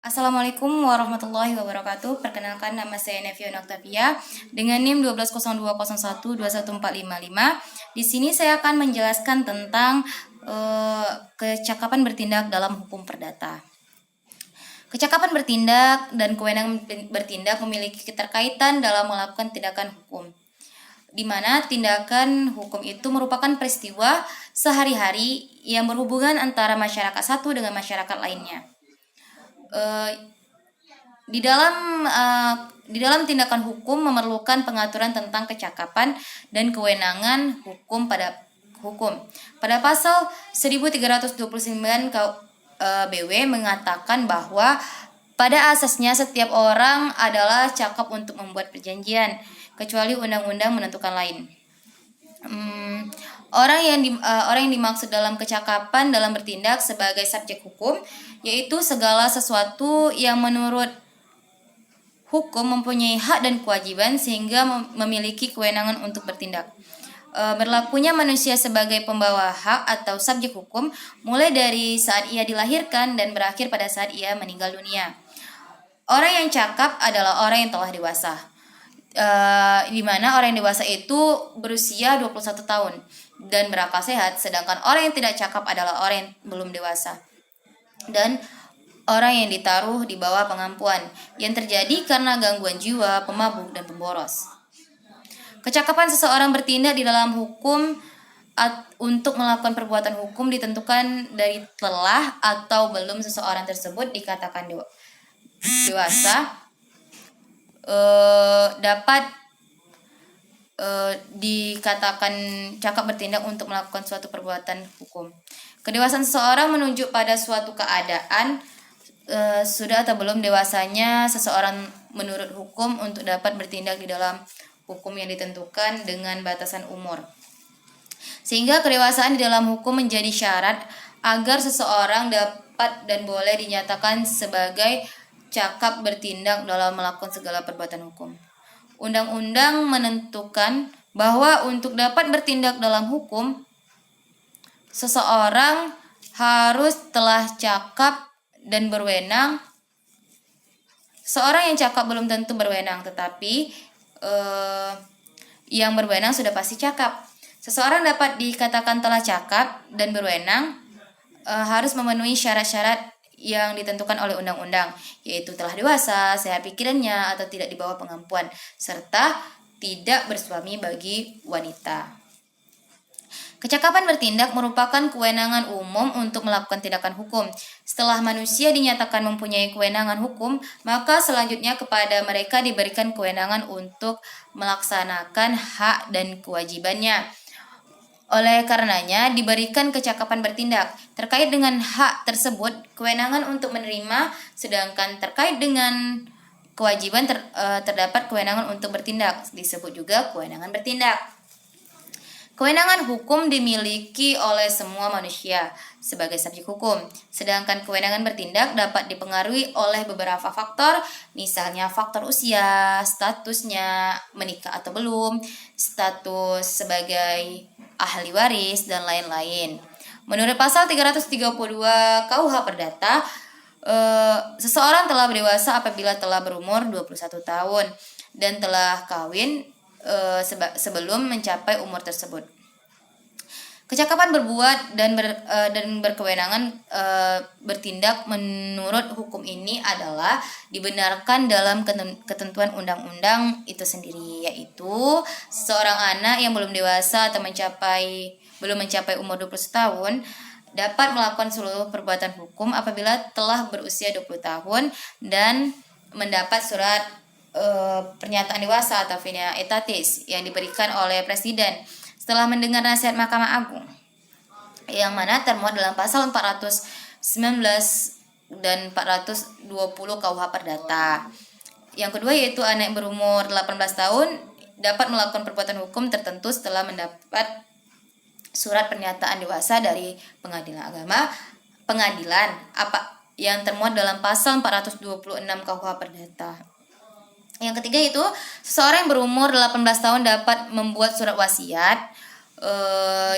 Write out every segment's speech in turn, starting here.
Assalamualaikum warahmatullahi wabarakatuh. Perkenalkan, nama saya Nevion Octavia dengan NIM 120201214555. Di sini saya akan menjelaskan tentang kecakapan bertindak dalam hukum perdata. Kecakapan bertindak dan kewenangan bertindak memiliki keterkaitan dalam melakukan tindakan hukum, di mana tindakan hukum itu merupakan peristiwa sehari-hari yang berhubungan antara masyarakat satu dengan masyarakat lainnya. Di dalam tindakan hukum memerlukan pengaturan tentang kecakapan dan kewenangan hukum pada hukum. Pada pasal 1329 BW mengatakan bahwa pada asasnya setiap orang adalah cakap untuk membuat perjanjian, kecuali undang-undang menentukan lain. Orang yang dimaksud dalam kecakapan dalam bertindak sebagai subjek hukum yaitu segala sesuatu yang menurut hukum mempunyai hak dan kewajiban sehingga memiliki kewenangan untuk bertindak. Berlakunya manusia sebagai pembawa hak atau subjek hukum mulai dari saat ia dilahirkan dan berakhir pada saat ia meninggal dunia. Orang yang cakap adalah orang yang telah dewasa, di mana orang yang dewasa itu berusia 21 tahun dan berakal sehat, sedangkan orang yang tidak cakap adalah orang yang belum dewasa dan orang yang ditaruh di bawah pengampuan yang terjadi karena gangguan jiwa, pemabuk, dan pemboros. Kecakapan seseorang bertindak di dalam hukum untuk melakukan perbuatan hukum ditentukan dari telah atau belum seseorang tersebut dikatakan dewasa. Dapat dikatakan cakap bertindak untuk melakukan suatu perbuatan hukum. Kedewasaan seseorang menunjuk pada suatu keadaan sudah atau belum dewasanya seseorang menurut hukum untuk dapat bertindak di dalam hukum yang ditentukan dengan batasan umur. Sehingga kedewasaan di dalam hukum menjadi syarat agar seseorang dapat dan boleh dinyatakan sebagai cakap bertindak dalam melakukan segala perbuatan hukum. Undang-undang menentukan bahwa untuk dapat bertindak dalam hukum, seseorang harus telah cakap dan berwenang. Seorang yang cakap belum tentu berwenang, tetapi yang berwenang sudah pasti cakap. Seseorang dapat dikatakan telah cakap dan berwenang harus memenuhi syarat-syarat yang ditentukan oleh undang-undang, yaitu telah dewasa, sehat pikirannya, atau tidak di bawah pengampuan, serta tidak bersuami bagi wanita. Kecakapan bertindak merupakan kewenangan umum untuk melakukan tindakan hukum. Setelah manusia dinyatakan mempunyai kewenangan hukum, maka selanjutnya kepada mereka diberikan kewenangan untuk melaksanakan hak dan kewajibannya. Oleh karenanya diberikan kecakapan bertindak. Terkait dengan hak tersebut, kewenangan untuk menerima, sedangkan terkait dengan kewajiban terdapat kewenangan untuk bertindak, disebut juga kewenangan bertindak. Kewenangan hukum dimiliki oleh semua manusia sebagai subjek hukum, sedangkan kewenangan bertindak dapat dipengaruhi oleh beberapa faktor, misalnya faktor usia, statusnya menikah atau belum, status sebagai ahli waris, dan lain-lain. Menurut pasal 332 KUH Perdata, seseorang telah dewasa apabila telah berumur 21 tahun dan telah kawin sebelum mencapai umur tersebut. Kecakapan berbuat dan berkewenangan bertindak menurut hukum ini adalah dibenarkan dalam ketentuan undang-undang itu sendiri, yaitu seorang anak yang belum dewasa atau belum mencapai umur 21 tahun dapat melakukan seluruh perbuatan hukum apabila telah berusia 20 tahun dan mendapat surat pernyataan dewasa atau venia aetate yang diberikan oleh Presiden setelah mendengar nasihat Mahkamah Agung, yang mana termuat dalam pasal 419 dan 420 KUH Perdata. Yang kedua yaitu anak berumur 18 tahun dapat melakukan perbuatan hukum tertentu setelah mendapat surat pernyataan dewasa dari pengadilan yang termuat dalam pasal 426 KUH Perdata. Yang ketiga itu seseorang yang berumur 18 tahun dapat membuat surat wasiat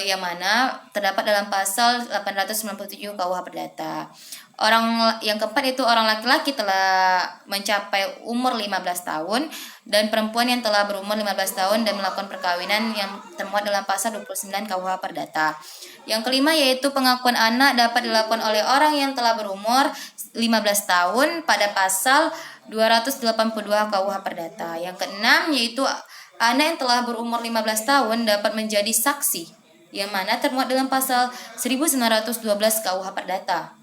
yang mana terdapat dalam pasal 897 KUH Perdata. Orang yang keempat itu orang laki-laki telah mencapai umur 15 tahun dan perempuan yang telah berumur 15 tahun dan melakukan perkawinan yang termuat dalam pasal 29 KUH Perdata. Yang kelima yaitu pengakuan anak dapat dilakukan oleh orang yang telah berumur 15 tahun pada pasal 282 KUH Perdata. Yang keenam yaitu anak yang telah berumur 15 tahun dapat menjadi saksi, yang mana termuat dalam pasal 1912 KUH Perdata.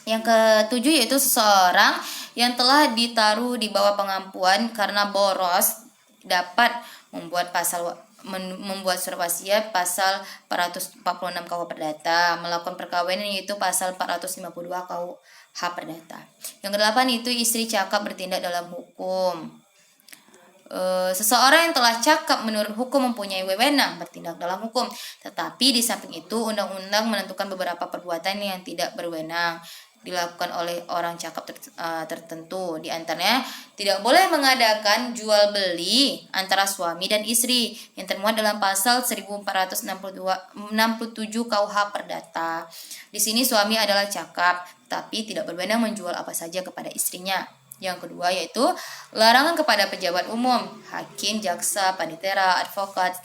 Yang ketujuh yaitu seseorang yang telah ditaruh di bawah pengampuan karena boros dapat membuat surat wasiat pasal 446 KUH Perdata, melakukan perkawinan yaitu pasal 452 KUH Perdata. Yang kedelapan itu istri cakap bertindak dalam hukum. Seseorang yang telah cakap menurut hukum mempunyai wewenang bertindak dalam hukum, tetapi di samping itu undang-undang menentukan beberapa perbuatan yang tidak berwenang dilakukan oleh orang cakap tertentu. Di antaranya tidak boleh mengadakan jual beli antara suami dan istri yang termuat dalam pasal 1467 KUH Perdata. Di sini suami adalah cakap tapi tidak berwenang menjual apa saja kepada istrinya. Yang kedua yaitu larangan kepada pejabat umum, hakim, jaksa, panitera, advokat,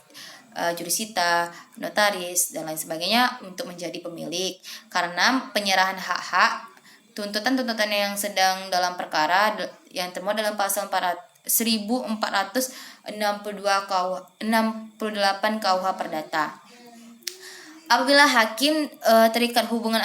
jurusita, notaris, dan lain sebagainya untuk menjadi pemilik, karena penyerahan hak-hak, tuntutan-tuntutan yang sedang dalam perkara yang termuat dalam pasal 1468 KUH Perdata. Apabila hakim terikat hubungan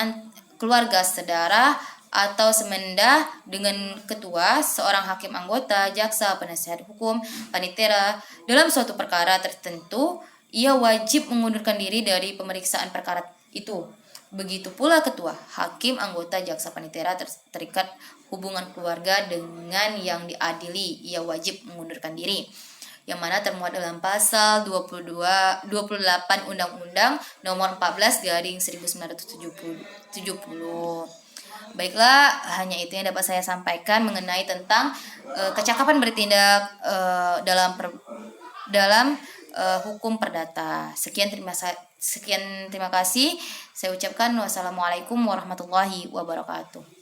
keluarga, saudara, atau semendah dengan ketua, seorang hakim anggota, jaksa, penasihat hukum, panitera dalam suatu perkara tertentu, ia wajib mengundurkan diri dari pemeriksaan perkara itu. Begitu pula ketua, hakim, anggota, jaksa, panitera terikat hubungan keluarga dengan yang diadili, ia wajib mengundurkan diri. Yang mana termuat dalam pasal 28 Undang-Undang Nomor 14/1970. Baiklah, hanya itu yang dapat saya sampaikan mengenai tentang kecakapan bertindak dalam hukum perdata. Sekian terima kasih. Saya ucapkan wassalamualaikum warahmatullahi wabarakatuh.